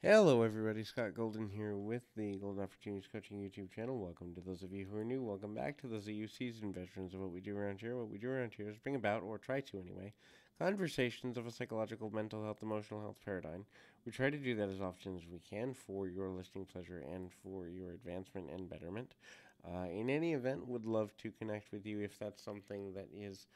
Hello, everybody. Scott Golden here with the Golden Opportunities Coaching YouTube channel. Welcome to those of you who are new. Welcome back to those of you seasoned veterans of what we do around here. What we do around here is bring about, or try to anyway, conversations of a psychological, mental health, emotional health paradigm. We try to do that as often as we can for your listening pleasure and for your advancement and betterment. In any event, would love to connect with you if that's something that is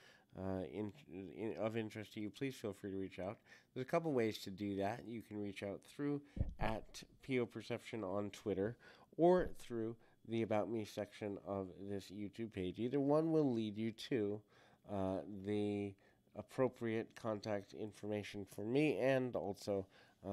of interest to you. Please feel free to reach out. There's a couple ways to do that. You can reach out through at PO Perception on Twitter or through the About Me section of this YouTube page. Either one will lead you to the appropriate contact information for me and also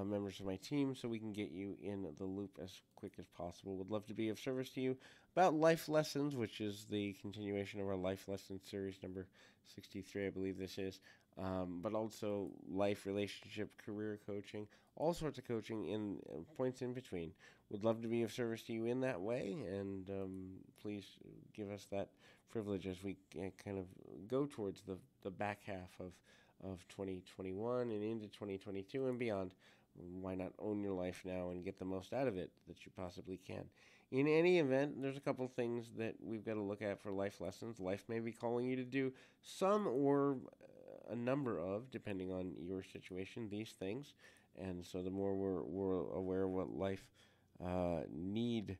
members of my team so we can get you in the loop as quick as possible. Would love to be of service to you about life lessons, which is the continuation of our life lessons series number 63, I believe this is. But also life, relationship, career coaching, all sorts of coaching in points in between. Would love to be of service to you in that way, and please give us that privilege as we kind of go towards the back half of 2021 and into 2022 and beyond. Why not own your life now and get the most out of it that you possibly can? In any event, there's a couple things that we've got to look at for life lessons. Life may be calling you to do some or a number of, depending on your situation, these things. And so the more we're aware of what life need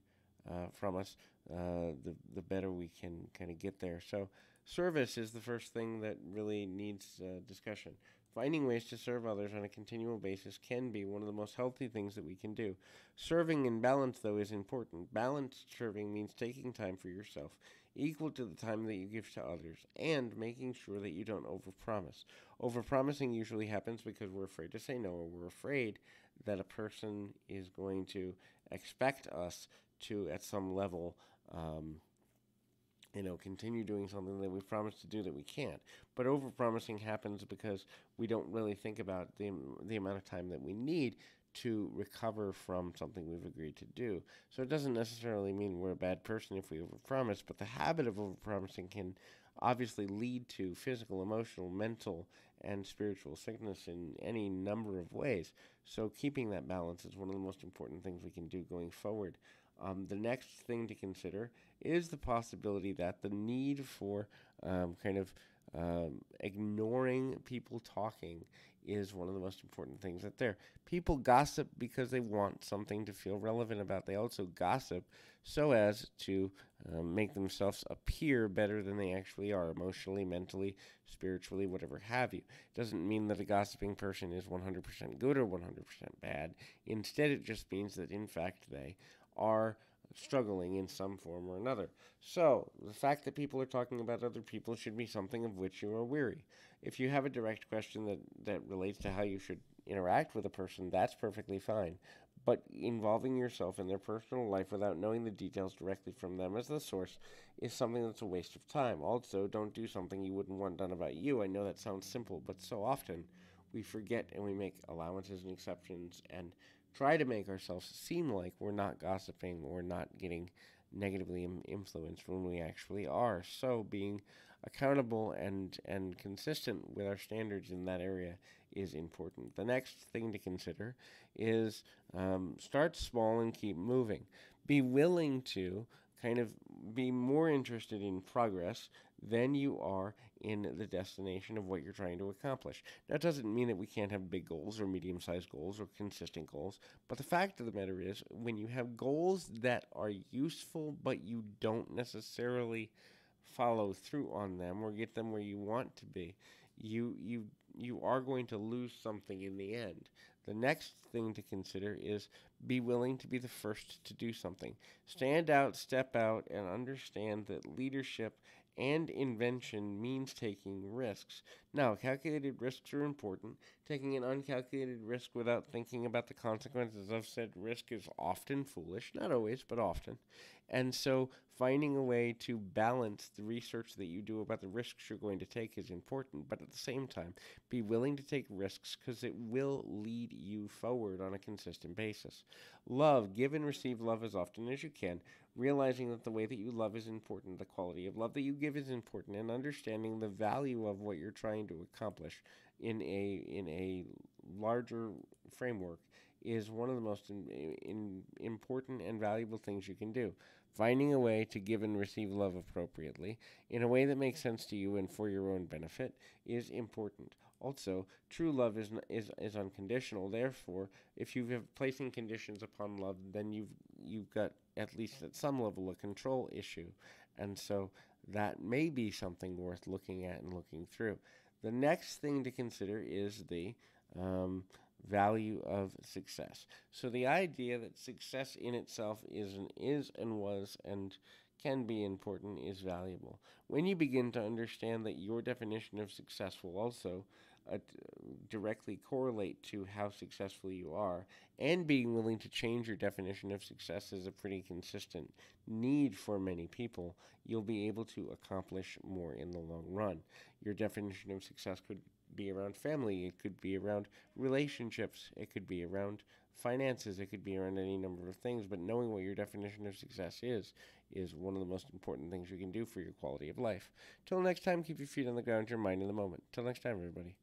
from us, the better we can kind of get there. So service is the first thing that really needs discussion. Finding ways to serve others on a continual basis can be one of the most healthy things that we can do. Serving in balance, though, is important. Balanced serving means taking time for yourself, equal to the time that you give to others, and making sure that you don't overpromise. Overpromising usually happens because we're afraid to say no, or we're afraid that a person is going to expect us to, at some level, continue doing something that we promised to do that we can't. But overpromising happens because we don't really think about the amount of time that we need to recover from something we've agreed to do. So it doesn't necessarily mean we're a bad person if we overpromise, but the habit of overpromising can obviously lead to physical, emotional, mental, and spiritual sickness in any number of ways. So keeping that balance is one of the most important things we can do going forward. The next thing to consider is the possibility that the need for ignoring people talking is one of the most important things that there. People gossip because they want something to feel relevant about. They also gossip so as to make themselves appear better than they actually are, emotionally, mentally, spiritually, whatever have you. It doesn't mean that a gossiping person is 100% good or 100% bad. Instead, it just means that, in fact, they are struggling in some form or another. So, the fact that people are talking about other people should be something of which you are weary. If you have a direct question that relates to how you should interact with a person, that's perfectly fine. But involving yourself in their personal life without knowing the details directly from them as the source is something that's a waste of time. Also, don't do something you wouldn't want done about you. I know that sounds simple, but so often we forget and we make allowances and exceptions and try to make ourselves seem like we're not gossiping or not getting negatively influenced when we actually are. So being accountable and consistent with our standards in that area is important. The next thing to consider is start small and keep moving. Be willing to kind of be more interested in progress than you are in the destination of what you're trying to accomplish. That doesn't mean that we can't have big goals or medium sized goals or consistent goals, but the fact of the matter is, when you have goals that are useful but you don't necessarily follow through on them or get them where you want to be, you are going to lose something in the end. The next thing to consider is be willing to be the first to do something. Stand out, step out, and understand that leadership and invention means taking risks. Now, calculated risks are important. Taking an uncalculated risk without thinking about the consequences of said risk is often foolish. Not always, but often. And so, finding a way to balance the research that you do about the risks you're going to take is important. But at the same time, be willing to take risks because it will lead you forward on a consistent basis. Love. Give and receive love as often as you can, realizing that the way that you love is important, the quality of love that you give is important, and understanding the value of what you're trying to accomplish in a larger framework is one of the most important and valuable things you can do. Finding a way to give and receive love appropriately in a way that makes sense to you and for your own benefit is important. Also, true love is unconditional. Therefore, if you have placing conditions upon love, then you've got at least at some level a control issue, and so that may be something worth looking at and looking through. The next thing to consider is the um, value of success. So the idea that success in itself is and was and can be important is valuable. When you begin to understand that your definition of success will also uh, directly correlate to how successful you are, and being willing to change your definition of success is a pretty consistent need for many people, you'll be able to accomplish more in the long run. Your definition of success could be around family, it could be around relationships, it could be around finances, it could be around any number of things, but knowing what your definition of success is one of the most important things you can do for your quality of life. Till next time, keep your feet on the ground, your mind in the moment. Till next time, everybody.